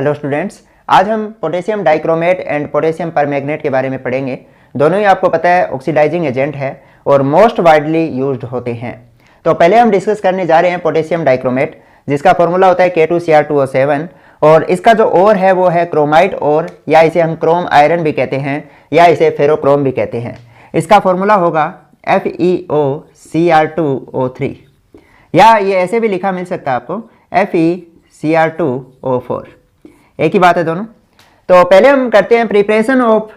Hello students, आज हम potassium dichromate and potassium permanganate के बारे में पढ़ेंगे। दोनों ही आपको पता है ऑक्सीडाइजिंग एजेंट है और मोस्ट वाइडली यूज्ड होते हैं। तो पहले हम डिस्कस करने जा रहे हैं पोटेशियम डाइक्रोमेट, जिसका फॉर्मूला होता है K2Cr2O7 और इसका जो ओर है वो है क्रोमाइट ओर, या इसे हम क्रोम आयरन भी कहते हैं या इसे फेरोक्रोम भी कहते हैं। इसका फॉर्मूला होगा FeOCr2O3 या ये ऐसे भी लिखा मिल सकता है आपको FeCr2O4। एक ही बात है दोनों। तो पहले हम करते हैं प्रिपरेशन ऑफ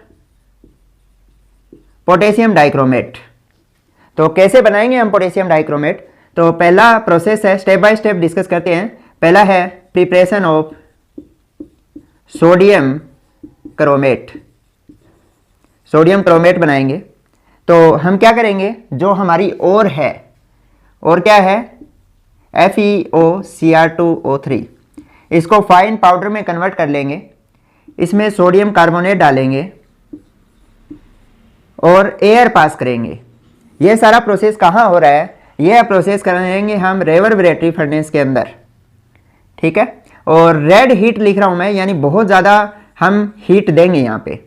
पोटेशियम डाइक्रोमेट। तो कैसे बनाएंगे हम पोटेशियम डाइक्रोमेट? तो पहला प्रोसेस है, स्टेप बाय स्टेप डिस्कस करते हैं। पहला है preparation of sodium chromate. Sodium chromate बनाएंगे तो हम क्या करेंगे, जो हमारी ओर है, और क्या है FeOCr2O3, इसको फाइन पाउडर में कन्वर्ट कर लेंगे। इसमें सोडियम कार्बोनेट डालेंगे और एयर पास करेंगे। यह सारा प्रोसेस कहाँ हो रहा है? यह प्रोसेस करेंगे हम रेवर्बरेटरी फर्नेस के अंदर, ठीक है। और रेड हीट लिख रहा हूं मैं, यानी बहुत ज़्यादा हम हीट देंगे यहाँ पे।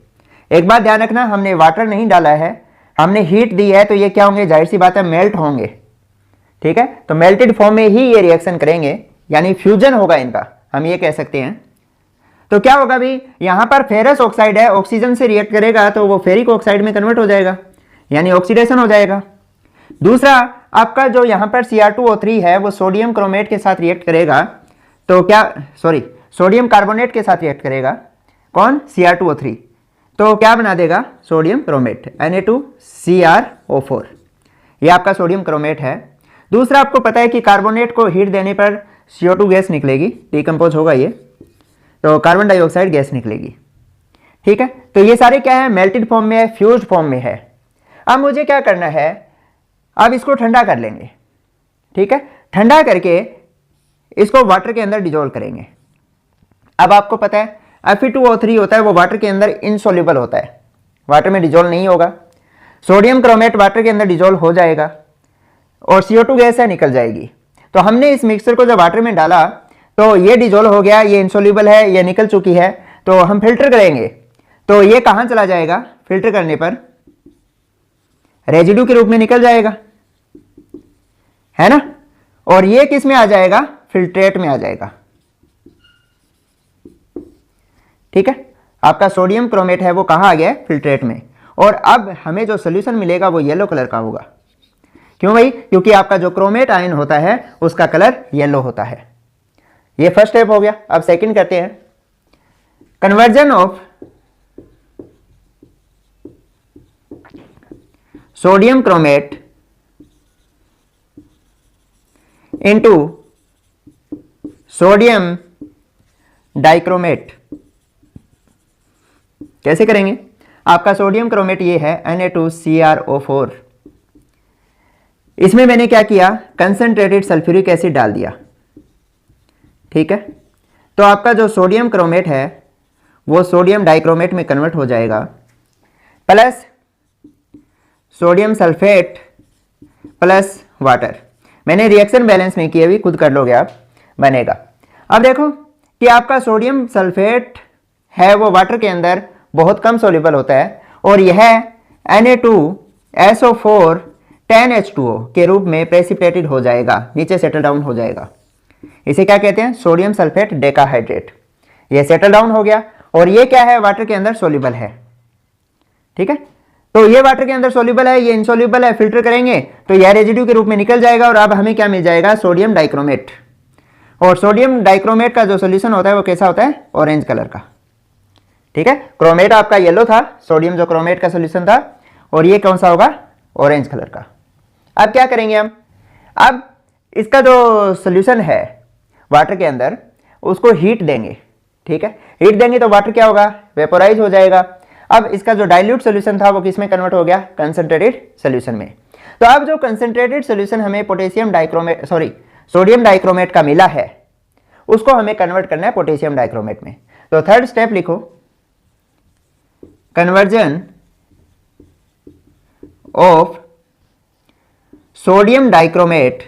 एक बात ध्यान रखना, हमने वाटर नहीं डाला है, हमने हीट दी है, तो ये क्या होंगे, जाहिर सी बात है मेल्ट होंगे, ठीक है। तो मेल्टेड फॉर्म में ही ये रिएक्शन करेंगे, यानी फ्यूजन होगा इनका, हम ये कह सकते हैं। तो क्या होगा भी, यहां पर फेरस ऑक्साइड है, ऑक्सीजन से रिएक्ट करेगा तो वो फेरिक ऑक्साइड में कन्वर्ट हो जाएगा, यानी ऑक्सीडेशन हो जाएगा। दूसरा, आपका जो यहां पर Cr2O3 है वो सोडियम क्रोमेट के साथ रिएक्ट करेगा, तो क्या, सोडियम कार्बोनेट के साथ रिएक्ट करेगा, कौन, Cr2O3, तो क्या बना देगा, सोडियम क्रोमेट, Na2CrO4। ये आपका सोडियम क्रोमेट है। दूसरा, आपको पता है कि कार्बोनेट को हीट देने पर CO2 गैस निकलेगी, डिकम्पोज होगा ये, तो कार्बन डाइऑक्साइड गैस निकलेगी, ठीक है। तो ये सारे क्या है, मेल्टेड फॉर्म में है, फ्यूज्ड फॉर्म में है। अब मुझे क्या करना है, अब इसको ठंडा कर लेंगे, ठीक है। ठंडा करके इसको वाटर के अंदर डिजोल्व करेंगे। अब आपको पता है Fe2O3 होता है, वो वाटर के अंदर इनसोल्यूबल होता है, वाटर में डिजोल्व नहीं होगा। सोडियम क्रोमेट वाटर के अंदर डिजोल्व हो जाएगा और CO2 गैस है, निकल जाएगी। तो हमने इस मिक्सचर को जब वाटर में डाला तो ये डिजोल्व हो गया, ये इनसोल्यूबल है, ये निकल चुकी है। तो हम फिल्टर करेंगे तो ये कहां चला जाएगा, फिल्टर करने पर रेजिड्यू के रूप में निकल जाएगा, है ना। और ये किस में आ जाएगा, फिल्ट्रेट में आ जाएगा, ठीक है। आपका सोडियम क्रोमेट है वो कहां आ गया, फिल्ट्रेट में। और अब हमें जो सोल्यूशन मिलेगा वो येलो कलर का होगा। क्यों भाई? क्योंकि आपका जो क्रोमेट आयन होता है उसका कलर येलो होता है। ये फर्स्ट स्टेप हो गया। अब सेकंड करते हैं, conversion of sodium chromate into sodium dichromate. कैसे करेंगे? आपका सोडियम क्रोमेट ये है Na2CrO4, इसमें मैंने क्या किया, कंसंट्रेटेड सल्फ्यूरिक एसिड डाल दिया, ठीक है। तो आपका जो सोडियम क्रोमेट है वो सोडियम डाइक्रोमेट में कन्वर्ट हो जाएगा, plus sodium sulphate plus water. मैंने रिएक्शन बैलेंस में की, अभी खुद कर लोगे आप, बनेगा। अब देखो कि आपका सोडियम सल्फेट है वो वाटर के अंदर बहुत कम सोल्यूबल होता है और यह Na2SO4 10H2O के रूप में प्रेसिपिटेटेड हो जाएगा, नीचे सेटल डाउन हो जाएगा। इसे क्या कहते हैं, सोडियम सल्फेट डेकाहाइड्रेट। ये सेटल डाउन हो गया और ये क्या है, वाटर के अंदर सोल्यूबल है, ठीक है। तो ये वाटर के अंदर सोल्यूबल है, ये इनसोल्यूबल है, फिल्टर करेंगे तो यह रेजिड्यू के रूप में निकल जाएगा और अब हमें क्या मिल जाएगा, सोडियम डाइक्रोमेट। और सोडियम डाइक्रोमेट का जो सोल्यूशन होता है वो कैसा होता है, ऑरेंज कलर का, ठीक है। क्रोमेट आपका येलो था, सोडियम जो क्रोमेट का सोल्यूशन था, और ये कौन सा होगा, ऑरेंज कलर का। अब क्या करेंगे हम, अब इसका जो सोल्यूशन है वाटर के अंदर उसको हीट देंगे, ठीक है। हीट देंगे तो वाटर क्या होगा, वेपोराइज हो जाएगा। अब इसका जो डाइल्यूट सोल्यूशन था वो किस में कन्वर्ट हो गया, कंसंट्रेटेड सोल्यूशन में। तो अब जो कंसंट्रेटेड सोल्यूशन हमें पोटेशियम डाइक्रोमेट सोडियम डाइक्रोमेट का मिला है उसको हमें कन्वर्ट करना है पोटेशियम डाइक्रोमेट में। तो थर्ड स्टेप लिखो, conversion of sodium dichromate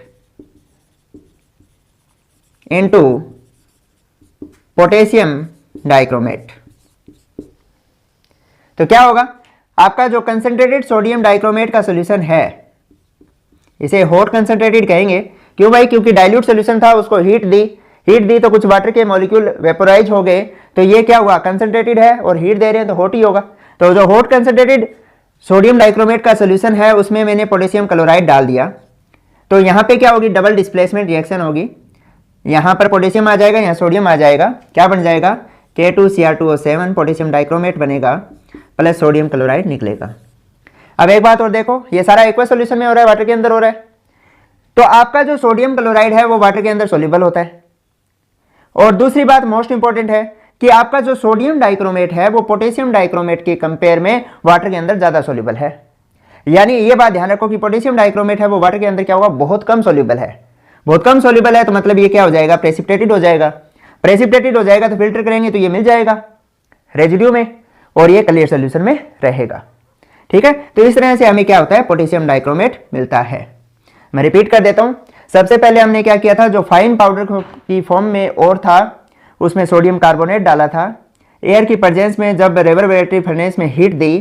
into potassium dichromate. तो क्या होगा, आपका जो कंसंट्रेटेड सोडियम डाइक्रोमेट का सॉल्यूशन है, इसे हॉट कंसंट्रेटेड कहेंगे। क्यों भाई? क्योंकि डाइल्यूट सॉल्यूशन था, उसको हीट दी तो कुछ वाटर के मॉलिक्यूल वेपोराइज हो गए, तो ये क्या हुआ, कंसंट्रेटेड है और हीट दे रहे हैं तो हॉट ही होगा। तो जो हॉट कंसंट्रेटेड सोडियम डाइक्रोमेट का सॉल्यूशन है उसमें मैंने पोटेशियम क्लोराइड डाल दिया, तो यहाँ पे क्या होगी, डबल डिस्प्लेसमेंट रिएक्शन होगी। यहाँ पर पोटेशियम आ जाएगा, यहाँ सोडियम आ जाएगा, क्या बन जाएगा, K2Cr2O7 पोटेशियम डाइक्रोमेट बनेगा प्लस सोडियम क्लोराइड निकलेगा। अब एक बात और देखो, ये सारा एक्वस सॉल्यूशन में हो रहा है, वाटर के अंदर हो रहा है, तो आपका जो सोडियम क्लोराइड है वो वाटर के अंदर सोल्यूबल होता है। और दूसरी बात मोस्ट इंपॉर्टेंट है कि आपका जो सोडियम डाइक्रोमेट है वो पोटेशियम डाइक्रोमेट के कंपेयर में वाटर के अंदर ज्यादा सोल्यूबल है। यानी ये बात ध्यान रखो कि पोटेशियम डाइक्रोमेट है वो वाटर के अंदर क्या होगा, बहुत कम सोल्यूबल है। बहुत कम सोल्यूबल है तो मतलब ये क्या हो जाएगा, प्रेसिपिटेटेड हो जाएगा। प्रेसिपिटेटेड हो जाएगा तो फिल्टर करेंगे तो ये मिल जाएगा रेजिड्यू में, और ये क्लियर सोल्यूशन में रहेगा। ठीक है, तो इस तरह से हमें क्या होता है, पोटेशियम डाइक्रोमेट मिलता है। मैं रिपीट कर देता हूं, सबसे पहले हमने क्या किया था, जो फाइन पाउडर की फॉर्म में और था उसमें सोडियम कार्बोनेट डाला था। एयर की प्रेजेंस में जब रेवर्बरेटरी फर्नेस में हीट दी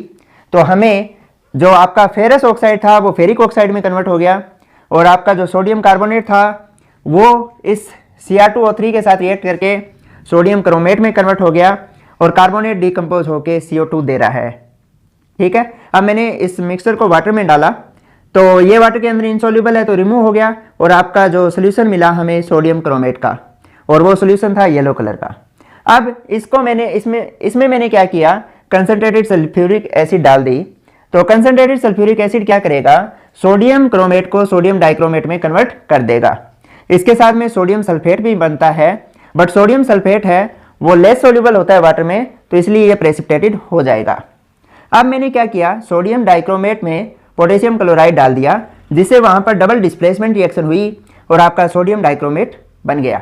तो हमें जो आपका फेरस ऑक्साइड था वो फेरिक ऑक्साइड में कन्वर्ट हो गया, और आपका जो सोडियम कार्बोनेट था वो इस Cr2O3 के साथ रिएक्ट करके सोडियम क्रोमेट में कन्वर्ट हो गया, और कार्बोनेट डिकम्पोज होकर CO2 दे रहा है। ठीक है, अब मैंने इस मिक्सचर को वाटर में डाला तो ये वाटर के अंदर इनसॉल्युबल है तो रिमूव हो गया, और आपका जो सोल्यूशन मिला हमें सोडियम क्रोमेट का, और वो सोल्यूशन था येलो कलर का। अब इसको मैंने इसमें मैंने क्या किया, कंसंट्रेटेड सल्फ्यूरिक एसिड डाल दी। तो कंसंट्रेटेड सल्फ्यूरिक एसिड क्या करेगा, सोडियम क्रोमेट को सोडियम डाइक्रोमेट में कन्वर्ट कर देगा। इसके साथ में सोडियम सल्फेट भी बनता है, बट सोडियम सल्फेट है वो लेस सोल्यूबल होता है वाटर में, तो इसलिए ये प्रेसिपिटेटेड हो जाएगा। अब मैंने क्या किया, सोडियम डाइक्रोमेट में पोटेशियम क्लोराइड डाल दिया, जिससे वहां पर डबल डिस्प्लेसमेंट रिएक्शन हुई और आपका सोडियम डाइक्रोमेट बन गया।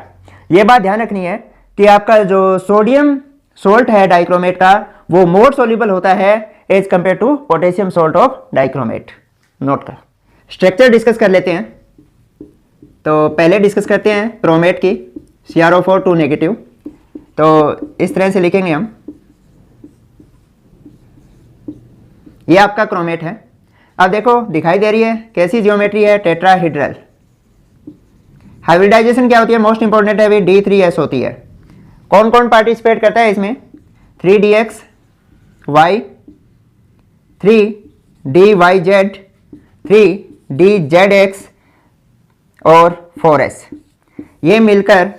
ये बात ध्यान रखनी है कि आपका जो सोडियम सोल्ट है डाइक्रोमेट का वो मोर सोल्यूबल होता है as compare to potassium salt of dichromate. Note कर, स्ट्रक्चर डिस्कस कर लेते हैं। तो पहले डिस्कस करते हैं क्रोमेट की, CrO4 2 नेगेटिव। तो इस तरह से लिखेंगे हम, ये आपका क्रोमेट है। अब देखो दिखाई दे रही है कैसी जियोमेट्री है, टेट्राहेड्रल। हाइब्रिडाइजेशन क्या होती है, मोस्ट इंपॉर्टेंट है, D3S होती है। कौन कौन पार्टिसिपेट करता है इसमें, 3DXY, 3DYZ, 3DZX और 4S, ये मिलकर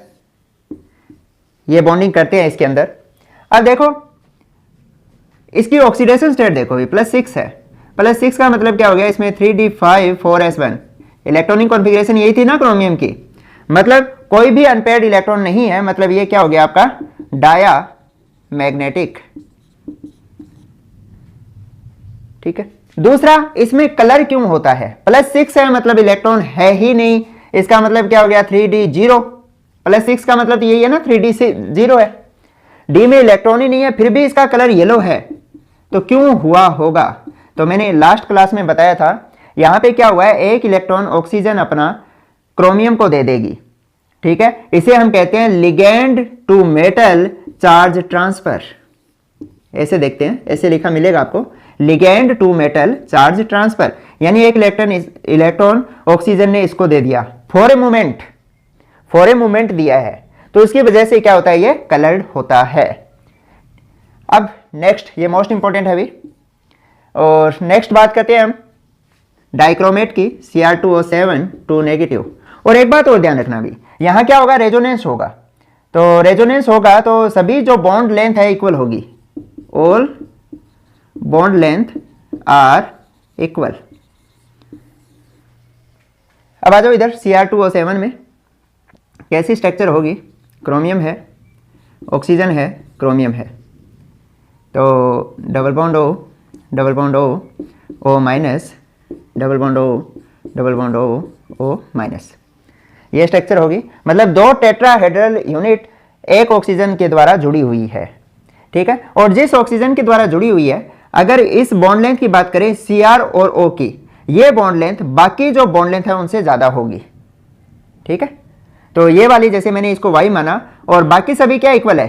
ये बॉन्डिंग करते हैं इसके अंदर। अब देखो इसकी ऑक्सीडेशन स्टेट देखो, ये +6 है। +6 का मतलब क्या हो गया, इसमें 3D5 4S1 इलेक्ट्रॉनिक कॉन्फ़िगरेशन यही थी ना क्रोमियम की, मतलब कोई भी अनपेयर्ड इलेक्ट्रॉन नहीं है, मतलब ये क्या हो गया आपका डाया मैग्नेटिक। ठीक है, दूसरा इसमें कलर क्यों होता है, +6 है मतलब इलेक्ट्रॉन है ही नहीं, इसका मतलब क्या हो गया 3D0। +6 का मतलब यही है ना, 3D0 है, डी में इलेक्ट्रॉन ही नहीं है, फिर भी इसका कलर येलो है, तो क्यों हुआ होगा। तो मैंने लास्ट क्लास में बताया था, यहां पे क्या हुआ है, एक इलेक्ट्रॉन ऑक्सीजन अपना क्रोमियम को दे देगी। ठीक है, इसे हम कहते हैं ligand to metal charge transfer. ऐसे देखते हैं, ऐसे लिखा मिलेगा आपको, ligand to metal charge transfer, यानी एक इलेक्ट्रॉन ऑक्सीजन ने इसको दे दिया फॉर ए मोमेंट दिया है, तो इसकी वजह से क्या होता है, ये कलर्ड होता है। अब नेक्स्ट, ये मोस्ट इंपॉर्टेंट है अभी, और नेक्स्ट बात करते हैं हम डाइक्रोमेट की, Cr2O7 2 नेगेटिव। और एक बात और ध्यान रखना भी, यहां क्या होगा, रेजोनेंस होगा। तो रेजोनेंस होगा तो सभी जो बॉन्ड लेंथ है इक्वल होगी, all bond length are equal. अब आ जाओ इधर, Cr2O7 में कैसी स्ट्रक्चर होगी, क्रोमियम है, ऑक्सीजन है, क्रोमियम है, तो double bond O minus, double bond O minus, ये स्ट्रक्चर होगी। मतलब दो टेट्राहेड्रल यूनिट एक ऑक्सीजन के द्वारा जुड़ी हुई है। ठीक है, और जिस ऑक्सीजन के द्वारा जुड़ी हुई है, अगर इस बॉन्ड लेंथ की बात करें Cr और O की, ये बॉन्ड लेंथ बाकी जो बॉन्ड लेंथ है उनसे ज्यादा होगी। ठीक है, तो ये वाली जैसे मैंने इसको y माना, और बाकी सभी क्या इक्वल है,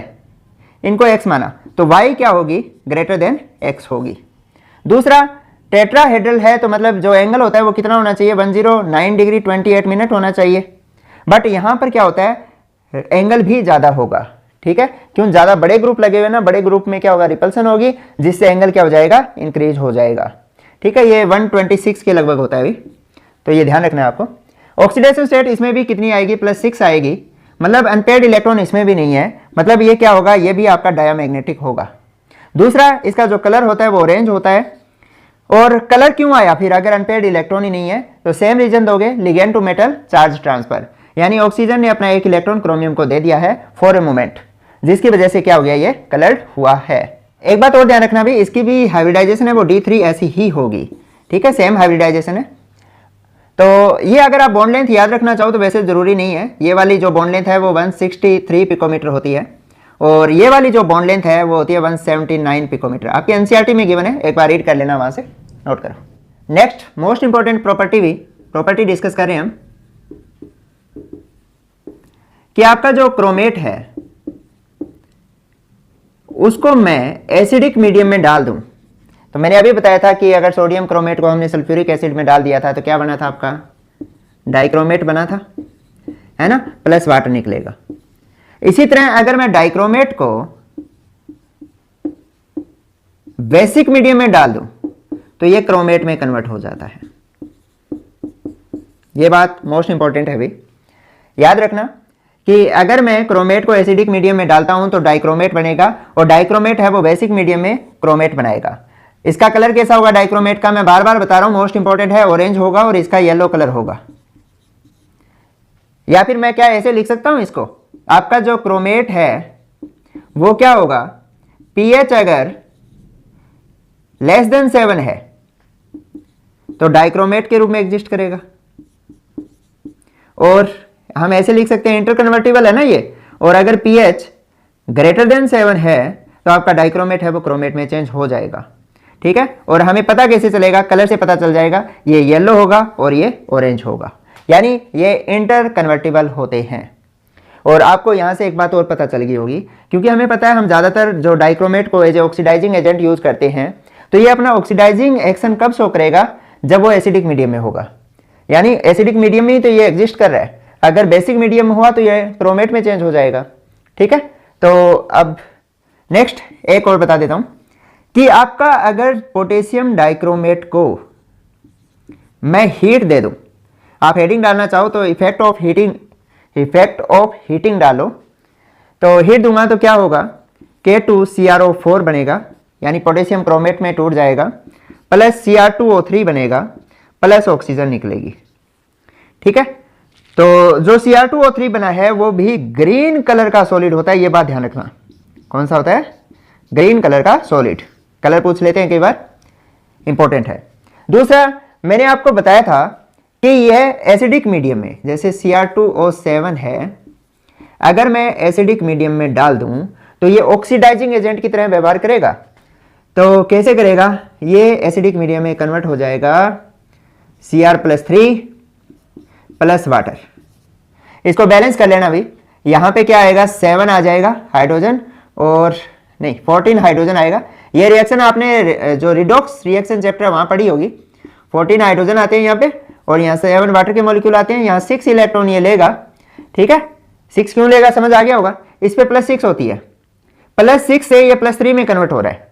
इनको x माना, तो y क्या होगी, ग्रेटर देन x होगी। दूसरा, टेट्राहेड्रल है तो मतलब जो एंगल होता है वो कितना होना चाहिए, 109 डिग्री 28 मिनट होना चाहिए। बट यहाँ पर क्या होता है, एंगल भी ज़्यादा होगा, ठीक है, क्यों, ज़्यादा बड़े ग्रुप लगे हुए ना, बड़े ग्रुप में क्या होगा, रिपल्सन होगी, जिससे एंगल क्या हो जाएगा, इंक्रीज हो जाएगा, ठीक है। ये 126 के लगभग होता है अभी, तो ये ध्यान रखना है आपको। ऑक्सीडेशन स्टेट इसमें भी कितनी आएगी, +6 आएगी, मतलब अनपेयर्ड इलेक्ट्रॉन इसमें भी नहीं है, मतलब ये क्या होगा, ये भी आपका डायमैग्नेटिक होगा। दूसरा, इसका जो कलर होता है वो ऑरेंज होता है। और कलर क्यों आया फिर, अगर अनपेयर्ड इलेक्ट्रॉन ही नहीं है, तो सेम रीजन दोगे, ligand to metal charge transfer, यानी ऑक्सीजन ने अपना एक इलेक्ट्रॉन क्रोमियम को दे दिया है फॉर ए मोमेंट, जिसकी वजह से क्या हो गया, ये कलर्ड हुआ है। एक बात और ध्यान रखना भी, इसकी भी हाइब्रिडाइजेशन है वो D3 ऐसी ही होगी, ठीक है, सेम हाइब्रिडाइजेशन है। तो ये अगर आप बॉन्ड लेंथ याद रखना चाहो तो वैसे जरूरी नहीं है, ये वाली जो बॉन्ड लेंथ है वो 163 पिकोमीटर होती है, और ये वाली जो बॉन्ड लेंथ है वो होती है 179 पिकोमीटर। आपकी एनसीईआरटी में गिवन है, एक बार रीड कर लेना, वहां से नोट करो। Next most important property discuss कर रहे हैं हम, कि आपका जो क्रोमेट है उसको मैं एसिडिक मीडियम में डाल दूं, तो मैंने अभी बताया था कि अगर सोडियम क्रोमेट को हमने सल्फ्यूरिक एसिड में डाल दिया था तो क्या बना था, आपका डाइक्रोमेट बना था, है ना, प्लस वाटर निकलेगा। इसी तरह अगर मैं डाइक्रोमेट को बेसिक मीडियम में डाल दूं तो ये क्रोमेट में कन्वर्ट हो जाता है। ये बात मोस्ट इंपॉर्टेंट है भाई, याद रखना कि अगर मैं क्रोमेट को एसिडिक मीडियम में डालता हूं तो डाइक्रोमेट बनेगा, और डाइक्रोमेट है वो बेसिक मीडियम में क्रोमेट बनाएगा। इसका कलर कैसा होगा डाइक्रोमेट का, मैं बार बार बता रहा हूं, मोस्ट इंपॉर्टेंट है, ऑरेंज होगा और इसका येलो कलर होगा। या फिर मैं क्या ऐसे लिख सकता हूं इसको, आपका जो क्रोमेट है वो क्या होगा, पीएच अगर लेस देन 7 है तो डाइक्रोमेट के रूप में एग्जिस्ट करेगा। और हम ऐसे लिख सकते हैं, इंटरकन्वर्टिबल है ना ये, और अगर पीएच ग्रेटर देन 7 है तो आपका डाइक्रोमेट है वो क्रोमेट में चेंज हो जाएगा, ठीक है। और हमें पता कैसे चलेगा, कलर से पता चल जाएगा, ये येलो होगा और ये ऑरेंज होगा, यानी ये इंटरकन्वर्टिबल होते हैं। और आपको यहां से एक बात और पता चल गई होगी, क्योंकि हमें पता है हम ज्यादातर जो डाइक्रोमेट को एज ऑक्सीडाइजिंग एजेंट यूज करते हैं, तो ये अपना ऑक्सीडाइजिंग एक्शन कब शो करेगा, जब वो एसिडिक मीडियम में होगा, यानी एसिडिक मीडियम में ही तो ये एग्जिस्ट कर रहा है। अगर बेसिक मीडियम में हुआ तो ये क्रोमेट में चेंज हो जाएगा, ठीक है। तो अब नेक्स्ट एक और बता देता हूं कि आपका अगर पोटेशियम डाइक्रोमेट को मैं हीट दे दूं, आप हेडिंग डालना चाहो तो इफेक्ट ऑफ हीटिंग डालो, तो हीट दूंगा तो क्या होगा, K2CrO4 बनेगा, यानी पोटेशियम क्रोमेट में टूट जाएगा, प्लस Cr2O3 बनेगा, प्लस ऑक्सीजन निकलेगी, ठीक है। तो जो Cr2O3 बना है वो भी ग्रीन कलर का सॉलिड होता है, ये बात ध्यान रखना। कौन सा होता है, ग्रीन कलर का सॉलिड। कलर पूछ लेते हैं कई बार, इंपॉर्टेंट है। दूसरा, मैंने आपको बताया था कि यह एसिडिक मीडियम में, जैसे Cr2O7 है, अगर मैं एसिडिक मीडियम में डाल दूं तो ये ऑक्सीडाइजिंग एजेंट की तरह व्यवहार करेगा। तो कैसे करेगा, ये एसिडिक मीडियम में कन्वर्ट हो जाएगा Cr+3 प्लस वाटर। इसको बैलेंस कर लेना भी, यहां पे क्या आएगा, 7 आ जाएगा हाइड्रोजन, और नहीं 14 हाइड्रोजन आएगा। ये रिएक्शन आपने जो रिडॉक्स रिएक्शन चैप्टर वहां पढ़ी होगी, 14 हाइड्रोजन आते हैं यहाँ पे, और यहाँ 7 वाटर के मॉलिक्यूल आते हैं, यहाँ 6 इलेक्ट्रॉन ये लेगा, ठीक है। 6 क्यों लेगा, समझ आ गया होगा, इस पे +6 होती है, +6 से ये +3 में कन्वर्ट हो रहा है,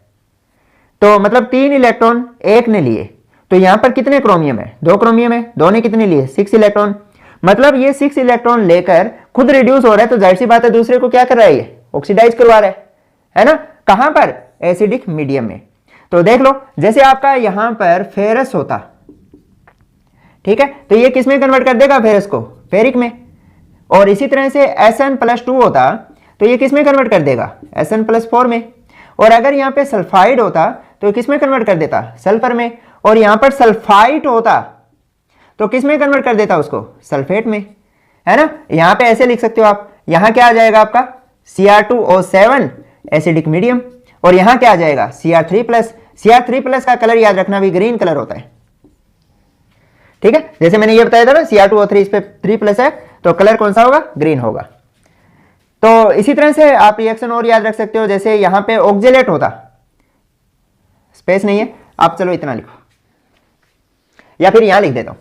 तो मतलब 3 इलेक्ट्रॉन एक ने लिए, तो यहां पर कितने क्रोमियम है, 2 क्रोमियम है, 2 ने कितने लिए, 6 इलेक्ट्रॉन, मतलब ये 6 इलेक्ट्रॉन लेकर खुद रिड्यूस हो रहा है, तो जाहिर सी बात है दूसरे को क्या कर रहा है, ये ऑक्सीडाइज करवा रहा है ना, कहां पर, एसिडिक मीडियम में। तो देख लो, जैसे आपका यहां पर फेरस होता, ठीक है, तो ये किस में कन्वर्ट कर देगा, फेरस को फेरिक में, और इसी तरह से Sn+2 होता तो ये किस में कन्वर्ट कर देगा, Sn+4 में, और अगर यहाँ पे सल्फाइड होता तो किस में कन्वर्ट कर देता, सल्फर में, और यहां पर सल्फाइट होता तो किस में कन्वर्ट कर देता उसको, सल्फेट में, है ना। यहां पे ऐसे लिख सकते हो आप, यहां क्या आ जाएगा आपका Cr2O7 एसिडिक मीडियम, और यहां क्या आ जाएगा Cr3+। का कलर याद रखना भी ग्रीन कलर होता है, ठीक है। जैसे मैंने ये बताया था ना, Cr2O3 इस पे 3+ है, तो कलर कौन सा होगा, ग्रीन होगा। तो इसी तरह से आप रिएक्शन और याद रख सकते हो, जैसे यहां पे ऑक्जेलेट होता, स्पेस नहीं है, आप चलो इतना लिखो, या फिर यहां लिख देता हूं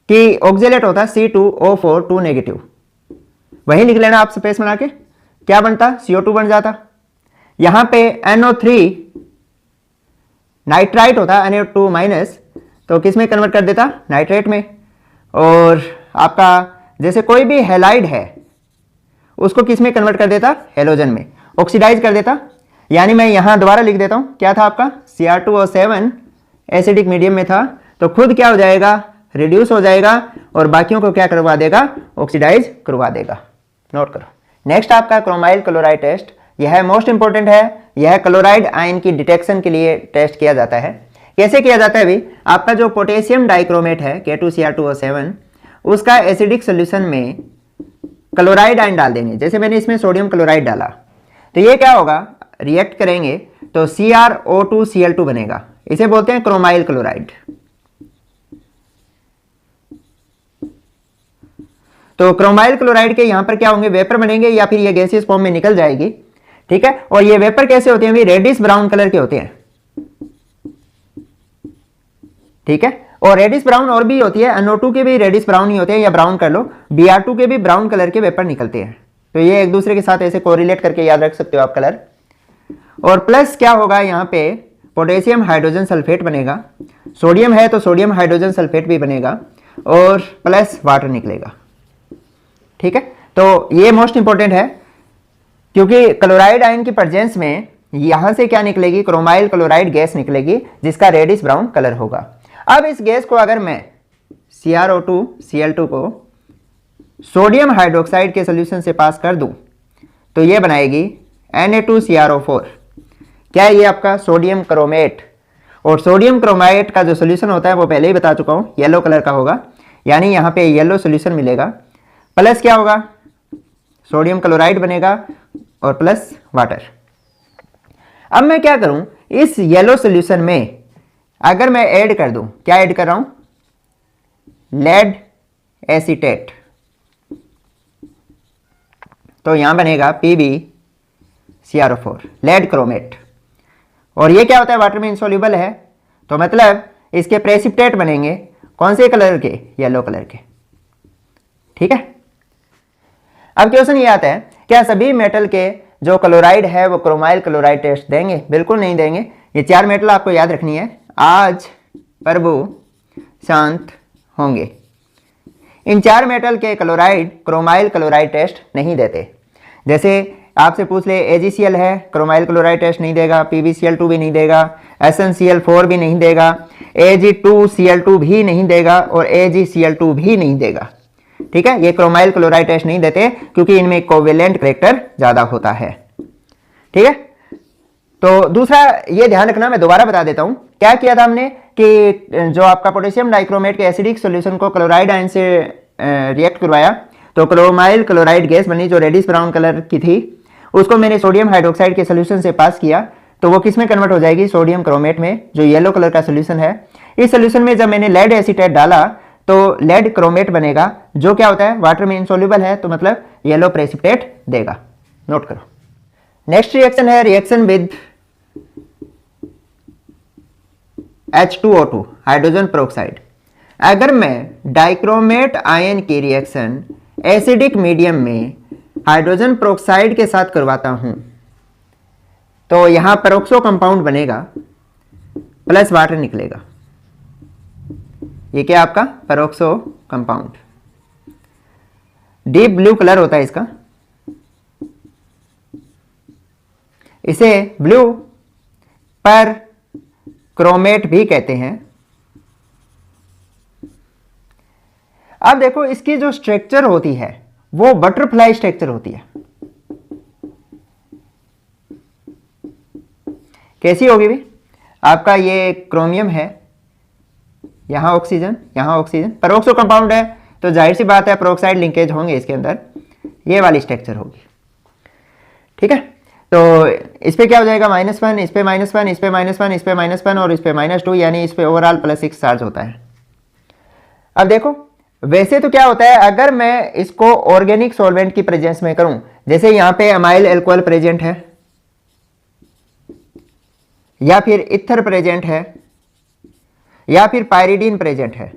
कि ऑक्जेलेट होता C2O4 2 नेगेटिव, वही लिख लेना आप स्पेस बना के, क्या बनता CO2 बन जाता। यहां पे NO3 नाइट्राइट होता NO2 माइनस, तो किस में कन्वर्ट कर देता, नाइट्रेट में। और आपका जैसे कोई भी हैलाइड है उसको किस में कन्वर्ट कर देता, हेलोजन में, ऑक्सीडाइज कर देता। यानी मैं यहां दोबारा लिख देता हूं, क्या था आपका Cr2O7 एसिडिक मीडियम में था, तो खुद क्या हो जाएगा, रिड्यूस हो जाएगा और बाकियों को क्या करवा देगा, ऑक्सीडाइज करवा देगा। नोट करो। नेक्स्ट आपका क्रोमाइल क्लोराइड टेस्ट, यह मोस्ट इंपॉर्टेंट है, यह क्लोराइड आयन की डिटेक्शन के लिए टेस्ट किया जाता है। कैसे किया जाता है भाई, आपका जो पोटेशियम डाइक्रोमेट है K2Cr2O7, उसका एसिडिक सोल्यूशन में क्लोराइड आयन डाल देंगे, जैसे मैंने इसमें सोडियम क्लोराइड डाला, तो ये क्या होगा, रिएक्ट करेंगे तो CrO2Cl2 बनेगा, इसे बोलते हैं क्रोमाइल क्लोराइड। तो क्रोमाइल क्लोराइड के यहां पर क्या होंगे, वेपर बनेंगे या फिर ये गैसियस फॉर्म में निकल जाएगी, ठीक है। और ये वेपर कैसे होते हैं, रेडिश ब्राउन कलर के होते हैं, ठीक है। और रेडिश ब्राउन और भी होती है, NO2 के भी रेडिश ब्राउन ही होते हैं, या ब्राउन कर लो, Br2 के भी ब्राउन कलर के वेपर निकलते हैं। तो ये एक दूसरे के साथ ऐसे कोरिलेट करके याद रख सकते हो आप कलर। और प्लस क्या होगा, यहाँ पे पोटेशियम हाइड्रोजन सल्फेट बनेगा, सोडियम है तो सोडियम हाइड्रोजन सल्फेट भी बनेगा, और प्लस वाटर निकलेगा, ठीक है। तो ये मोस्ट इंपॉर्टेंट है, क्योंकि क्लोराइड आयन की प्रेजेंस में यहां से क्या निकलेगी, क्रोमाइल क्लोराइड गैस निकलेगी, जिसका रेडिश ब्राउन कलर होगा। अब इस गैस को अगर मैं CrO2Cl2 को सोडियम हाइड्रोक्साइड के सोल्यूशन से पास कर दूं, तो ये बनाएगी Na2CrO4। क्या है ये आपका सोडियम क्रोमेट, और सोडियम क्रोमेट का जो सोल्यूशन होता है वो पहले ही बता चुका हूं, येलो कलर का होगा, यानी यहां पे येलो सोल्यूशन मिलेगा। प्लस क्या होगा, सोडियम क्लोराइड बनेगा और प्लस वाटर। अब मैं क्या करूं, इस येलो सोल्यूशन में अगर मैं ऐड कर दूं, क्या ऐड कर रहा हूं, लेड एसीटेट, तो यहां बनेगा PbCrO4 लेड क्रोमेट। और ये क्या होता है, वाटर में इंसॉल्युबल है, तो मतलब इसके प्रेसिपिटेट बनेंगे कौन से कलर के, येलो कलर के, ठीक है। अब क्वेश्चन ये आता है, क्या सभी मेटल के जो क्लोराइड है वो क्रोमाइल क्लोराइड टेस्ट देंगे, बिल्कुल नहीं देंगे। ये 4 मेटल आपको याद रखनी है, आज प्रभु शांत होंगे। इन 4 मेटल के क्लोराइड क्रोमाइल क्लोराइड टेस्ट नहीं देते। जैसे आपसे पूछ ले AgCl है, क्रोमाइल क्लोराइड टेस्ट नहीं देगा, PbCl2 भी नहीं देगा, SnCl4 भी नहीं देगा, Ag2Cl2 भी नहीं देगा, और AgCl2 भी नहीं देगा, ठीक है। ये क्रोमाइल क्लोराइड टेस्ट नहीं देते क्योंकि इनमें कोवेलेंट कैरेक्टर ज्यादा होता है, ठीक है। तो दूसरा ये ध्यान रखना, मैं दोबारा बता देता हूं, क्या किया था हमने कि जो आपका पोटेशियम डाइक्रोमेट के एसिडिक सॉल्यूशन को क्लोराइड आयन से रिएक्ट करवाया, तो क्रोमाइल क्लोराइड गैस बनी जो रेडिश ब्राउन कलर की थी, उसको मैंने सोडियम हाइड्रोक्साइड के सोल्यूशन से पास किया, तो वो किस में कन्वर्ट हो जाएगी, सोडियम क्रोमेट में, जो येलो कलर का सोल्यूशन है। इस सोल्यूशन में जब मैंने लेड एसीटेट डाला तो लेड क्रोमेट बनेगा, जो क्या होता है, वाटर में इंसॉल्युबल है, तो मतलब येलो प्रेसिपिटेट देगा। नोट करो। नेक्स्ट रिएक्शन है reaction with H2O2 hydrogen peroxide. अगर मैं डाइक्रोमेट आयन की रिएक्शन एसिडिक मीडियम में हाइड्रोजन पेरोक्साइड के साथ करवाता हूं, तो यहां पेरोक्सो कंपाउंड बनेगा, प्लस वाटर निकलेगा। ये क्या आपका peroxo compound, deep blue colour होता है इसका, इसे ब्लू पर क्रोमेट भी कहते हैं। अब देखो इसकी जो स्ट्रक्चर होती है वो बटरफ्लाई स्ट्रक्चर होती है। कैसी होगी भी, आपका ये क्रोमियम है, यहां ऑक्सीजन, यहां ऑक्सीजन, पेरोक्सो कंपाउंड है, तो जाहिर सी बात है पेरोक्साइड लिंकेज होंगे इसके अंदर, ये वाली स्ट्रक्चर होगी, ठीक है। तो इस पे क्या हो जाएगा, -1, इस पे -1, इस पे -1, इस पे -1 और इस पे -2, यानी इस पे ओवरऑल +6 चार्ज होता है। अब देखो वैसे तो क्या होता है, अगर मैं इसको ऑर्गेनिक सॉल्वेंट की प्रेजेंस में करूं, जैसे यहां पे अमाइल अल्कोहल प्रेजेंट है या फिर इथर प्रेजेंट है या फिर पायरिडीन प्रेजेंट है,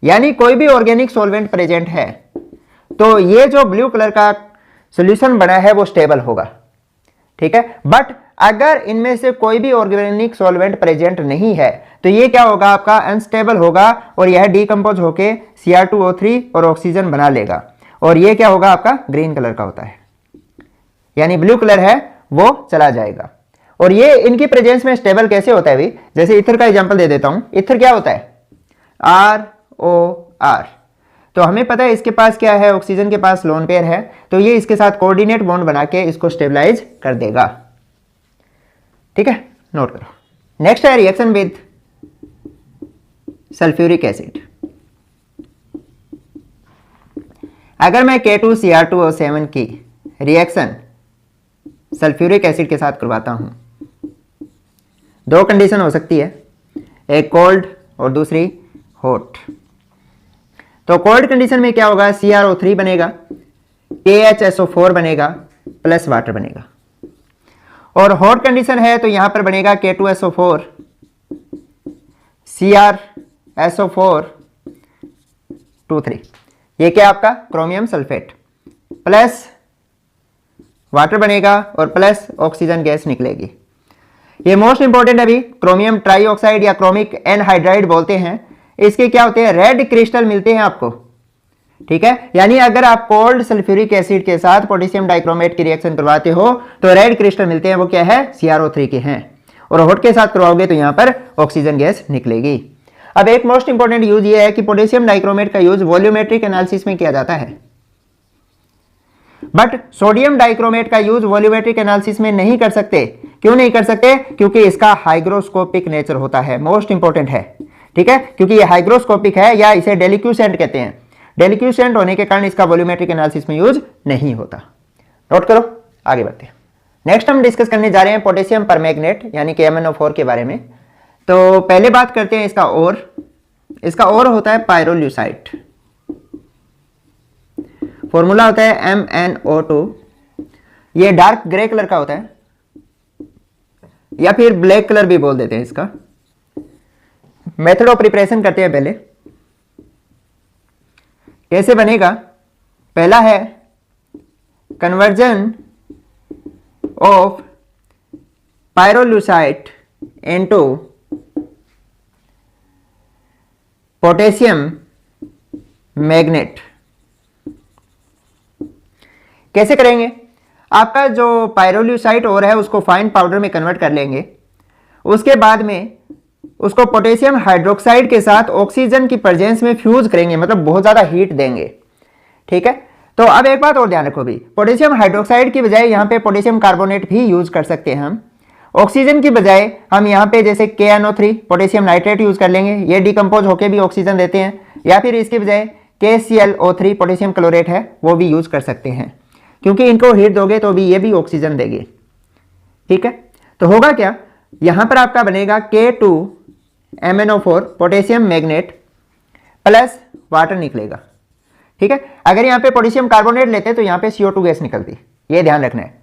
यानी कोई भी ऑर्गेनिक सॉल्वेंट प्रेजेंट है, तो ये जो ब्लू कलर का सॉल्यूशन बना है वो स्टेबल होगा। ठीक है, बट अगर इनमें से कोई भी ऑर्गेनिक सॉल्वेंट प्रेजेंट नहीं है तो ये क्या होगा, आपका अनस्टेबल होगा और यह डीकंपोज होके Cr2O3 और ऑक्सीजन बना लेगा, और ये क्या होगा, आपका ग्रीन कलर का होता है, यानी ब्लू कलर है वो चला जाएगा। और ये इनकी प्रेजेंस में स्टेबल कैसे होता है भाई, जैसे इथर का एग्जांपल दे देता हूं। इथर क्या होता है, ROR, तो हमें पता है इसके पास क्या है, ऑक्सीजन के पास लोन पेयर है, तो ये इसके साथ कोऑर्डिनेट बॉन्ड बना के इसको स्टेबलाइज कर देगा। ठीक है, नोट करो। नेक्स्ट है रिएक्शन विद सल्फ्यूरिक एसिड। अगर मैं K2Cr2O7 की रिएक्शन सल्फ्यूरिक एसिड के साथ करवाता हूं, दो कंडीशन हो सकती है, एक कोल्ड और दूसरी हॉट। तो कोल्ड कंडीशन में क्या होगा, CrO3 बनेगा, KHSO4 बनेगा प्लस वाटर बनेगा, और हॉट कंडीशन है तो यहां पर बनेगा K2SO4 CrSO4 2,3, ये क्या आपका क्रोमियम सल्फेट प्लस वाटर बनेगा और प्लस ऑक्सीजन गैस निकलेगी। ये मोस्ट इंपॉर्टेंट है अभी, क्रोमियम ट्राइऑक्साइड या क्रोमिक एनहाइड्राइड बोलते हैं, इसके क्या होते हैं, रेड क्रिस्टल मिलते हैं आपको। ठीक है, यानी अगर आप कोल्ड सल्फ्यूरिक एसिड के साथ पोटेशियम डाइक्रोमेट की रिएक्शन करवाते हो तो रेड क्रिस्टल मिलते हैं, वो क्या है, CrO3 के हैं, और हॉट के साथ करवाओगे तो यहां पर ऑक्सीजन गैस निकलेगी। अब एक मोस्ट इंपॉर्टेंट यूज ये है कि पोटेशियम डाइक्रोमेट का यूज वॉल्यूमेट्रिक एनालिसिस में किया जाता है, बट सोडियम डाइक्रोमेट का यूज वॉल्यूमेट्रिक एनालिसिस में नहीं कर सकते। क्यों नहीं कर सकते, क्योंकि इसका हाइग्रोस्कोपिक नेचर होता है, मोस्ट इंपॉर्टेंट है। ठीक है, क्योंकि ये हाइग्रोस्कोपिक है या इसे डेलिक्यूसेंट कहते हैं, डेलिक्यूसेंट होने के कारण इसका वॉल्यूमेट्रिक एनालिसिस में यूज नहीं होता। नोट करो, आगे बढ़ते हैं। नेक्स्ट हम डिस्कस करने जा रहे हैं पोटेशियम परमैंगनेट यानी कि MnO4 के बारे में। तो पहले बात करते हैं इसका ओर। इसका ओर होता है पायरोल्यूसाइट, फॉर्मूला होता है MnO2, ये डार्क ग्रे कलर का होता है या फिर ब्लैक कलर भी बोल देते हैं इसका। मेथड ऑफ प्रिपरेशन करते हैं पहले, कैसे बनेगा। पहला है conversion of pyrolusite into potassium magnet. कैसे करेंगे, आपका जो पायरोल्यूसाइट ओर है उसको फाइन पाउडर में कन्वर्ट कर लेंगे, उसके बाद में उसको पोटेशियम हाइड्रोक्साइड के साथ ऑक्सीजन की प्रेजेंस में फ्यूज करेंगे, मतलब बहुत ज्यादा हीट देंगे। ठीक है, तो अब एक बात और ध्यान रखो भी, पोटेशियम हाइड्रोक्साइड की बजाय यहाँ पे पोटेशियम कार्बोनेट भी यूज कर सकते हैं हम। ऑक्सीजन की बजाय हम यहाँ पे जैसे KNO3 पोटेशियम नाइट्रेट यूज कर लेंगे, ये डिकम्पोज होकर भी ऑक्सीजन देते हैं, या फिर इसकी बजाय KClO3 पोटेशियम क्लोरेट है वो भी यूज कर सकते हैं, क्योंकि इनको हीट दोगे तो भी ये भी ऑक्सीजन देंगे। ठीक है, तो होगा क्या, यहां पर आपका बनेगा K2MnO4 potassium magnet plus water निकलेगा। ठीक है, अगर यहाँ पे पोटेशियम कार्बोनेट लेते तो यहाँ पे CO2 गैस निकलती, ये ध्यान रखना है।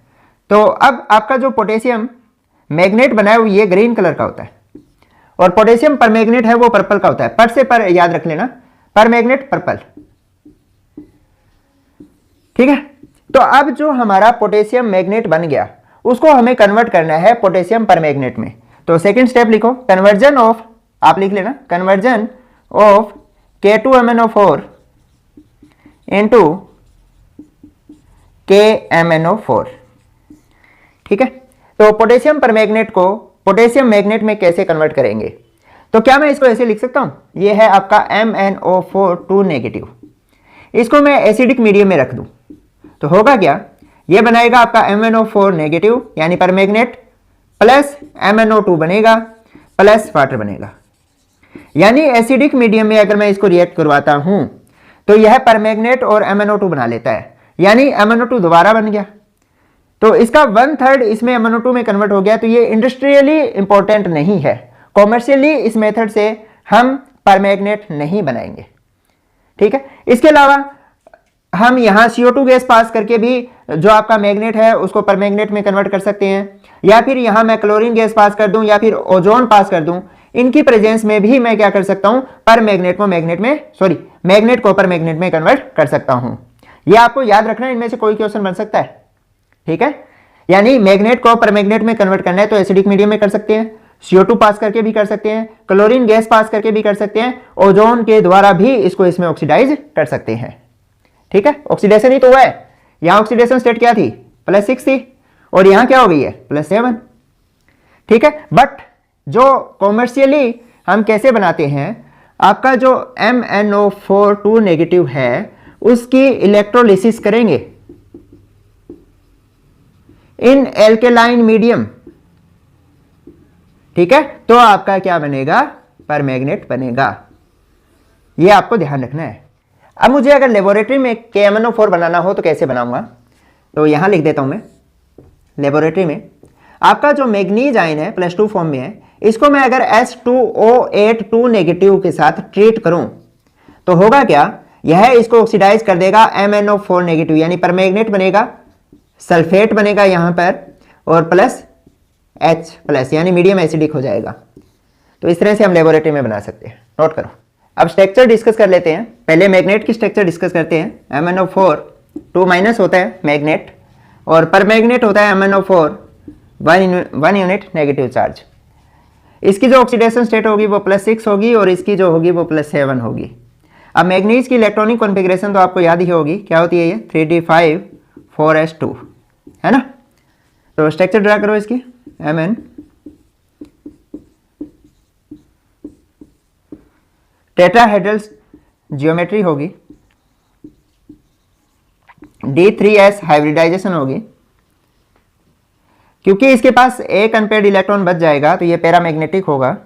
तो अब आपका जो पोटेशियम मैग्नेट बना है वो ये ग्रीन कलर का होता है, और पोटेशियम परमैंगनेट है वो पर्पल का होता है। पर से पर याद रख लेना, परमैंगनेट पर्पल। ठीक है, तो अब जो हमारा पोटेशियम मैग्नेट बन गया उसको हमें कन्वर्ट करना है पोटेशियम परमैंगनेट में। तो सेकंड स्टेप लिखो, कन्वर्जन ऑफ, आप लिख लेना, conversion of K2MnO4 into KMnO4। ठीक है, तो पोटेशियम परमैंगनेट को पोटेशियम मैग्नेट में कैसे कन्वर्ट करेंगे, तो क्या मैं इसको ऐसे लिख सकता हूं, ये है आपका MnO4 2 नेगेटिव, इसको मैं एसिडिक मीडियम में रख दूं तो होगा क्या, ये बनाएगा आपका MnO4 नेगेटिव यानी परमैंगनेट प्लस MnO2 बनेगा प्लस वाटर बनेगा। यानी एसिडिक मीडियम में अगर मैं इसको रिएक्ट करवाता हूं तो यह परमैंगनेट और MnO2 बना लेता है, यानी MnO2 दोबारा बन गया, तो इसका 1/3 इसमें MnO2 में कन्वर्ट हो गया। तो ये इंडस्ट्रियली इंपॉर्टेंट नहीं है, कॉमर्शियली इस मेथड से हम परमैंगनेट नहीं बनाएंगे। ठीक है। इसके अलावा हम यहाँ CO2 गैस पास करके भी जो आपका मैग्नेट है उसको परमैग्नेट में कन्वर्ट कर सकते हैं, या फिर यहाँ मैं क्लोरीन गैस पास कर दूं या फिर ओजोन पास कर दूं, इनकी प्रेजेंस में भी मैं क्या कर सकता हूं, मैग्नेट को परमैग्नेट में कन्वर्ट कर सकता हूं। ये आपको याद रखना है, इनमें से कोई क्वेश्चन बन सकता है, ठीक है। यानी मैग्नेट को परमैग्नेट में कन्वर्ट करना है तो एसिडिक मीडियम में कर सकते हैं, CO2 पास करके भी कर सकते हैं, क्लोरीन गैस पास करके भी कर सकते हैं, ओजोन के द्वारा भी इसको इसमें ऑक्सीडाइज कर सकते हैं, ठीक है। ऑक्सीडेशन ही तो हुआ है, यहां ऑक्सीडेशन स्टेट क्या थी, +6 थी, और यहां क्या हो गई है, +7, ठीक है। बट जो कॉमर्शियली हम कैसे बनाते हैं, आपका जो MnO4 2 नेगेटिव है उसकी इलेक्ट्रोलिसिस करेंगे इन एल्केलाइन मीडियम, ठीक है, तो आपका क्या बनेगा, परमैग्नेट बनेगा। यह आपको ध्यान रखना है। अब मुझे अगर लेबोरेटरी में KMnO4 बनाना हो तो कैसे बनाऊंगा, तो यहां लिख देता हूं मैं। लेबोरेटरी में आपका जो मैग्नीज आयन है +2 फॉर्म में है, इसको मैं अगर H2O8 2 नेगेटिव के साथ ट्रीट करूं तो होगा क्या, यह इसको ऑक्सीडाइज कर देगा MnO4 नेगेटिव, यानी परमैग्नेट बनेगा, सल्फेट बनेगा यहां पर, और H+, यानी मीडियम एसिडिक हो जाएगा। तो इस तरह से हम लेबोरेटरी में बना सकते हैं, नोट करो। अब स्ट्रक्चर डिस्कस कर लेते हैं, पहले मैग्नेट की स्ट्रक्चर डिस्कस करते हैं। MnO4 2- होता है मैग्नेट, और परमैग्नेट होता है MnO4 1 यूनिट नेगेटिव चार्ज। इसकी जो ऑक्सीडेशन स्टेट होगी वो +6 होगी, और इसकी जो होगी वो +7 होगी। अब मैग्नीज की इलेक्ट्रॉनिक कॉन्फ़िगरेशन तो आपको याद ही होगी, क्या होती है ये, 3d5 4s2, है ना। तो स्ट्रक्चर ड्रा करो इसकी, Mn टेट्राहेड्रल जियोमेट्री होगी, D3s हाइब्रिडाइजेशन होगी, क्योंकि इसके पास एक अनपेयर्ड इलेक्ट्रॉन बच जाएगा तो ये पैरामैग्नेटिक होगा,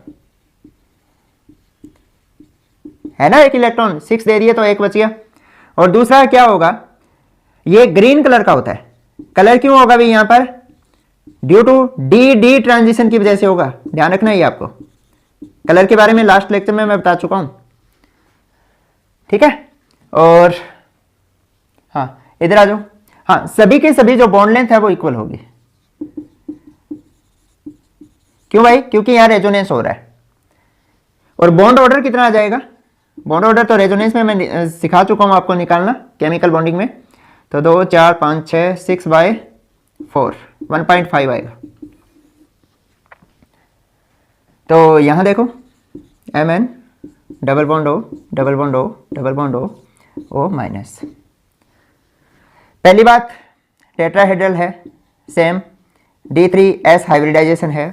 है ना। एक इलेक्ट्रॉन 6 दे दिए तो एक बच गया। और दूसरा क्या होगा, ये ग्रीन कलर का होता है। कलर क्यों होगा भाई यहां पर, ड्यू टू डी ट्रांजिशन की वजह से होगा, ध्यान रखना है आपको। कलर के बारे में लास्ट लेक्चर में मैं बता चुका हूं, ठीक है। और हाँ इधर आ जाओ, हाँ सभी के सभी जो बॉन्ड लेंथ है वो इक्वल होगी। क्यों भाई, क्योंकि यहां रेजोनेंस हो रहा है। और बॉन्ड ऑर्डर कितना आ जाएगा, बॉन्ड ऑर्डर तो रेजोनेंस में मैं सिखा चुका हूं आपको निकालना, केमिकल बॉन्डिंग में। तो 2 4 5 6 6/4 1.5 आएगा। तो यहां देखो Mn double bond O double bond O double bond O O-। पहली बात टेट्राहेड्रल है, सेम, D3s हाइब्रिडाइजेशन है,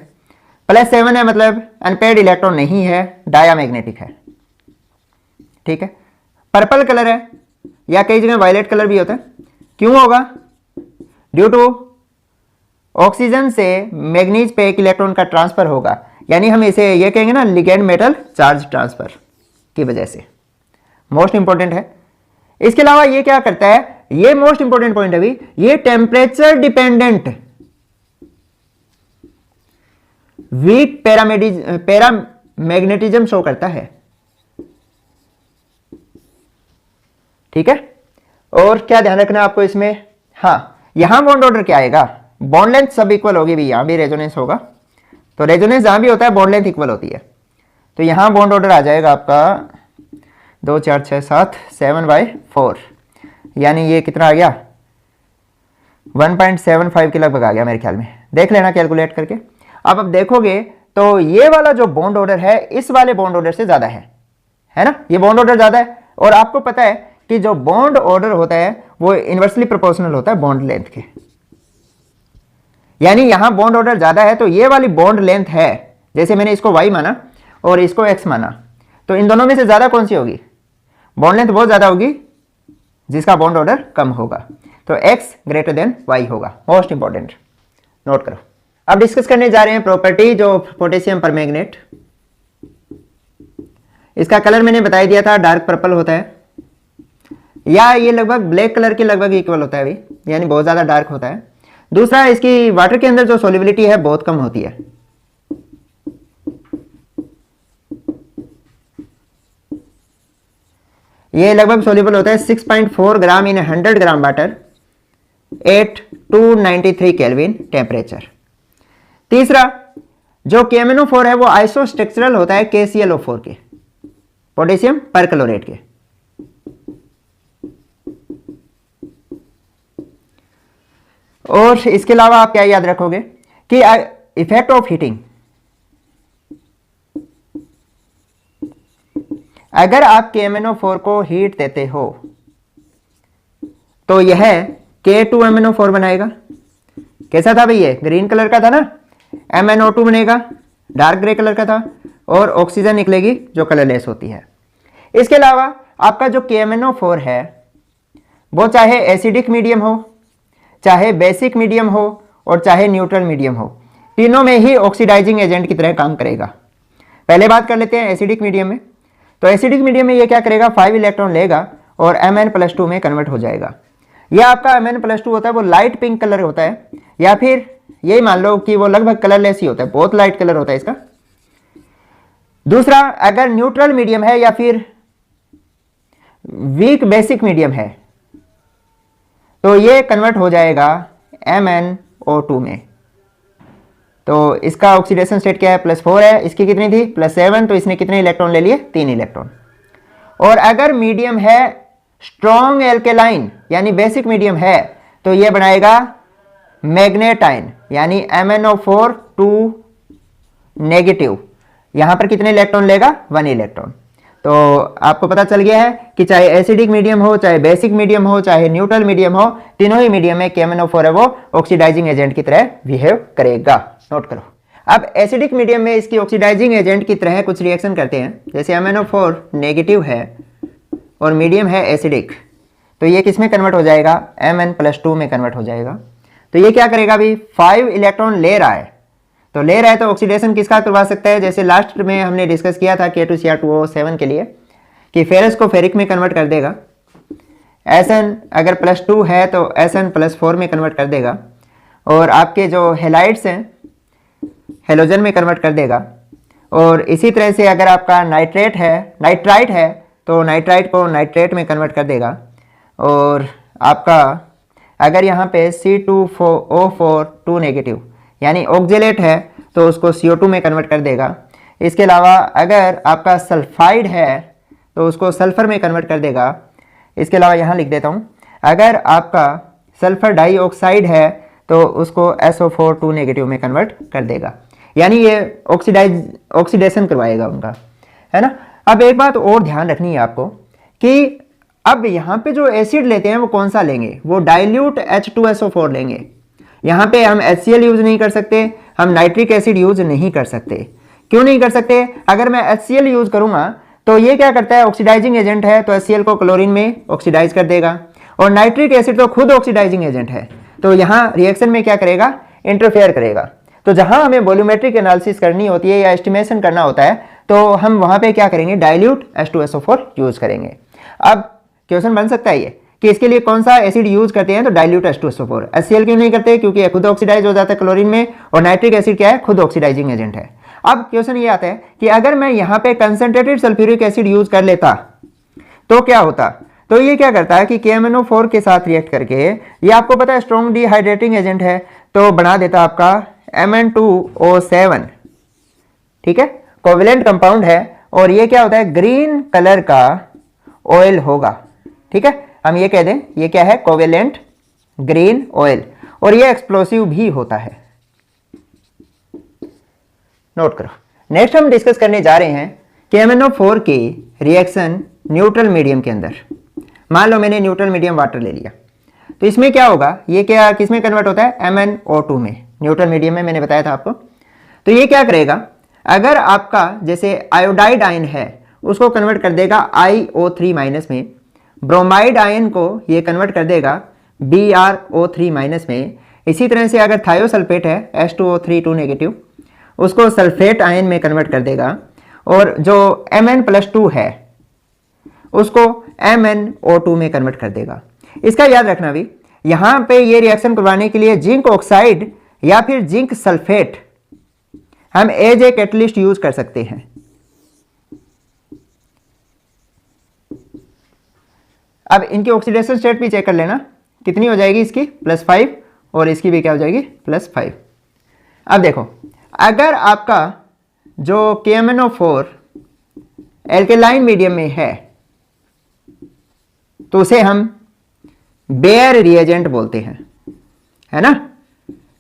+7 है, मतलब अनपेयर्ड इलेक्ट्रॉन नहीं है, डायामैग्नेटिक है, ठीक है। पर्पल कलर है, या कई जगह वायलेट कलर भी होता है। क्यों होगा, ड्यू टू ऑक्सीजन से मैग्नीज पे एक इलेक्ट्रॉन का ट्रांसफर होगा, यानी हम इसे ये कहेंगे ना, लिगेंड मेटल चार्ज ट्रांसफर की वजह से। मोस्ट इंपॉर्टेंट है। इसके अलावा ये क्या करता है, ये मोस्ट इंपॉर्टेंट पॉइंट है भी, ये temperature dependent weak paramagnetism show करता है, ठीक है। और क्या ध्यान रखना आपको इसमें, हाँ यहां बॉन्ड ऑर्डर क्या आएगा, बॉन्ड लेंथ सब इक्वल होगी भी, यहां भी रेजोनेंस होगा, तो रेजोनेंस जहां भी होता है बॉन्ड लेंथ इक्वल होती है। तो यहां बॉन्ड ऑर्डर आ जाएगा आपका 2 4 6 7 7/4, यानी ये कितना आ गया, 1.75 के लगभग आ गया मेरे ख्याल में, देख लेना कैलकुलेट करके। अब देखोगे तो ये वाला जो बॉन्ड ऑर्डर है इस वाले बॉन्ड ऑर्डर से ज्यादा है ना, ये बॉन्ड ऑर्डर ज्यादा है। और आपको पता है कि जो बॉन्ड ऑर्डर होता है वो इनवर्सली प्रोपोर्शनल होता है बॉन्ड लेंथ के, यानी यहां बॉन्ड ऑर्डर ज्यादा है तो ये वाली बॉन्ड लेंथ है, जैसे मैंने इसको y माना और इसको x माना, तो इन दोनों में से ज्यादा कौन सी होगी, बॉन्ड लेंथ बहुत ज्यादा होगी जिसका बॉन्ड ऑर्डर कम होगा, तो x ग्रेटर देन y होगा। मोस्ट इंपॉर्टेंट, नोट करो। अब डिस्कस करने जा रहे हैं प्रॉपर्टीज ऑफ पोटेशियम परमैंगनेट। इसका कलर मैंने बता दिया था, डार्क पर्पल होता है, या ये लगभग ब्लैक कलर के लगभग इक्वल होता है अभी, यानी बहुत ज्यादा डार्क होता है। दूसरा, इसकी वाटर के अंदर जो सोल्युबिलिटी है बहुत कम होती है। ये लगभग सोल्यूबल होता है 6.4 ग्राम इन 100 gram water at 293 kelvin temperature. तीसरा जो KMnO4 है वो आइसोस्ट्रक्चरल होता है KClO4 के, पोटेशियम परक्लोरेट के। और इसके अलावा आप क्या याद रखोगे कि इफेक्ट ऑफ हीटिंग, अगर आप KMnO4 को हीट देते हो तो यह K2MnO4 बनाएगा। कैसा था भाई, ये ग्रीन कलर का था ना, MnO2 बनेगा, डार्क ग्रे कलर का था, और ऑक्सीजन निकलेगी जो कलरलेस होती है। इसके अलावा आपका जो KMnO4 है वो चाहे एसिडिक मीडियम हो, चाहे बेसिक मीडियम हो, और चाहे न्यूट्रल मीडियम हो, तीनों में ही ऑक्सीडाइजिंग एजेंट की तरह काम करेगा। पहले बात कर लेते हैं एसिडिक मीडियम में। तो एसिडिक मीडियम में ये क्या करेगा, 5 इलेक्ट्रॉन लेगा और Mn+2 में कन्वर्ट हो जाएगा। यह आपका Mn+2 होता है वो लाइट पिंक कलर होता है, या फिर यही मान लो कि वो लगभग कलरलेस ही होता है, बहुत लाइट कलर होता है इसका। दूसरा, अगर न्यूट्रल मीडियम है या फिर वीक बेसिक मीडियम है तो ये कन्वर्ट हो जाएगा MnO2 में। तो इसका ऑक्सीडेशन स्टेट क्या है, +4 है, इसकी कितनी थी +7, तो इसने कितने इलेक्ट्रॉन ले लिए, 3 इलेक्ट्रॉन। और अगर मीडियम है स्ट्रॉन्ग एल्केलाइन यानी बेसिक मीडियम है तो ये बनाएगा मैग्नेटाइन यानी MnO4 2 नेगेटिव। यहां पर कितने इलेक्ट्रॉन लेगा, 1 इलेक्ट्रॉन। तो आपको पता चल गया है कि चाहे एसिडिक मीडियम हो, चाहे बेसिक मीडियम हो, चाहे न्यूट्रल मीडियम हो, तीनों ही मीडियम में KMnO4 है वो ऑक्सीडाइजिंग एजेंट की तरह बिहेव करेगा। नोट करो। अब एसिडिक मीडियम में इसकी ऑक्सीडाइजिंग एजेंट की तरह कुछ रिएक्शन करते हैं। जैसे MnO4 नेगेटिव है और मीडियम है एसिडिक, तो ये किस में कन्वर्ट हो जाएगा, Mn+2 में कन्वर्ट हो जाएगा। तो ये क्या करेगा अभी, 5 इलेक्ट्रॉन ले रहा है, तो ऑक्सीडेशन किसका करवा सकता है, जैसे लास्ट में हमने डिस्कस किया था K2Cr2O7 के लिए कि फेरस को फेरिक में कन्वर्ट कर देगा, Sn अगर +2 है तो Sn+4 में कन्वर्ट कर देगा, और आपके जो हेलाइड्स हैं हेलोजन में कन्वर्ट कर देगा। और इसी तरह से अगर आपका नाइट्राइट है तो नाइट्राइट को नाइट्रेट में कन्वर्ट कर देगा। और आपका अगर यहाँ पे C2O4 2 नेगेटिव यानी ऑक्जेलेट है तो उसको CO2 में कन्वर्ट कर देगा। इसके अलावा अगर आपका सल्फाइड है तो उसको सल्फर में कन्वर्ट कर देगा। इसके अलावा यहाँ लिख देता हूँ, अगर आपका सल्फर डाइऑक्साइड है तो उसको SO4 2 नेगेटिव में कन्वर्ट कर देगा। यानी ये ऑक्सीडेशन करवाएगा उनका, है ना। अब एक बात और ध्यान रखनी है आपको कि अब यहाँ पे जो एसिड लेते हैं वो कौन सा लेंगे, वो डाइल्यूट H2SO4 लेंगे। यहाँ पे हम HCl यूज नहीं कर सकते, हम नाइट्रिक एसिड यूज नहीं कर सकते। क्यों नहीं कर सकते, अगर मैं HCl यूज करूंगा तो ये क्या करता है, ऑक्सीडाइजिंग एजेंट है, तो HCl को क्लोरीन में ऑक्सीडाइज कर देगा, और नाइट्रिक एसिड तो खुद ऑक्सीडाइजिंग एजेंट है, तो यहाँ रिएक्शन में क्या करेगा, इंटरफेयर करेगा। तो जहां हमें वॉल्यूमेट्रिक एनालिसिस करनी होती है या एस्टिमेशन करना होता है तो हम वहां पे क्या करेंगे, डाइल्यूट H2SO4 यूज करेंगे। अब क्वेश्चन बन सकता है ये कि इसके लिए कौन सा एसिड यूज करते हैं, तो डाइल्यूट H2SO4। HCl क्यों नहीं करते, क्योंकि खुद ऑक्सीडाइज हो जाता है क्लोरीन में, और नाइट्रिक एसिड क्या है, खुद ऑक्सीडाइजिंग एजेंट है। अब क्वेश्चन ये आता है कि अगर मैं यहाँ पे कंसंट्रेटेड सल्फ्यूरिक एसिड यूज कर लेता तो क्या होता, तो ये क्या करता है कि KMnO4 के साथ रिएक्ट करके, ये आपको पता है स्ट्रॉन्ग डिहाइड्रेटिंग एजेंट है, तो बना देता आपका Mn2O7, ठीक है, कोवेलेंट कंपाउंड है, और ये क्या होता है, ग्रीन कलर का ऑयल होगा, ठीक है। हम ये कह दें ये क्या है, कोवेलेंट ग्रीन ऑयल, और ये एक्सप्लोसिव भी होता है। नोट करो। नेक्स्ट हम डिस्कस करने जा रहे हैं KMnO4 की रिएक्शन न्यूट्रल मीडियम के अंदर। मान लो मैंने न्यूट्रल मीडियम वाटर ले लिया, तो इसमें क्या होगा, ये क्या किस में कन्वर्ट होता है, MnO2 में, न्यूट्रल मीडियम में, मैंने बताया था आपको। तो ये क्या करेगा, अगर आपका जैसे आयोडाइड आयन है उसको कन्वर्ट कर देगा IO3- में, ब्रोमाइड आयन को ये कन्वर्ट कर देगा BrO3- में। इसी तरह से अगर थायोसल्फेट है H2O3 2 नेगेटिव, उसको सल्फेट आयन में कन्वर्ट कर देगा, और जो Mn+2 है उसको MnO2 में कन्वर्ट कर देगा। इसका याद रखना भी, यहां पे ये रिएक्शन करवाने के लिए जिंक ऑक्साइड या फिर जिंक सल्फेट हम एज ए कैटलिस्ट यूज कर सकते हैं। अब इनकी ऑक्सीडेशन स्टेट भी चेक कर लेना, कितनी हो जाएगी इसकी +5 और इसकी भी क्या हो जाएगी +5। अब देखो अगर आपका जो KMnO4 एल्केलाइन मीडियम में है तो उसे हम बेयर रिएजेंट बोलते हैं, है ना।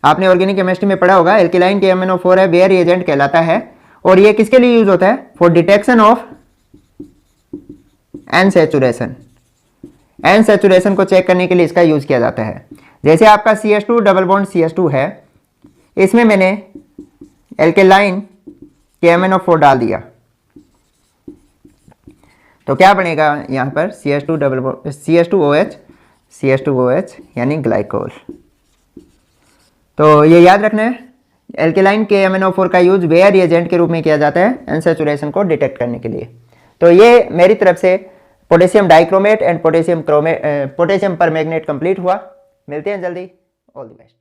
आपने ऑर्गेनिक केमिस्ट्री में पढ़ा होगा, एल्केलाइन KMnO4 है, बेयर रिएजेंट कहलाता है। और ये किसके लिए यूज होता है? For detection of unsaturation. Unsaturation को चेक करने के लिए इसका यूज किया जाता है। जैसे आपका CH2 डबल बॉन्ड CH2 है, इसमें मैंने एल्केलाइन KMnO4 डाल दिया तो क्या बनेगा यहां पर CH2 डबल बॉन्ड CH2OH यानी ग्लाइकोल। तो ये याद रखना है, एल्केलाइन KMnO4 का यूज बेयर रिएजेंट के रूप में किया जाता है एनसैचुरेशन को डिटेक्ट करने के लिए। तो ये मेरी तरफ से potassium dichromate and potassium permanganate complete हुआ। मिलते हैं जल्दी। All the best.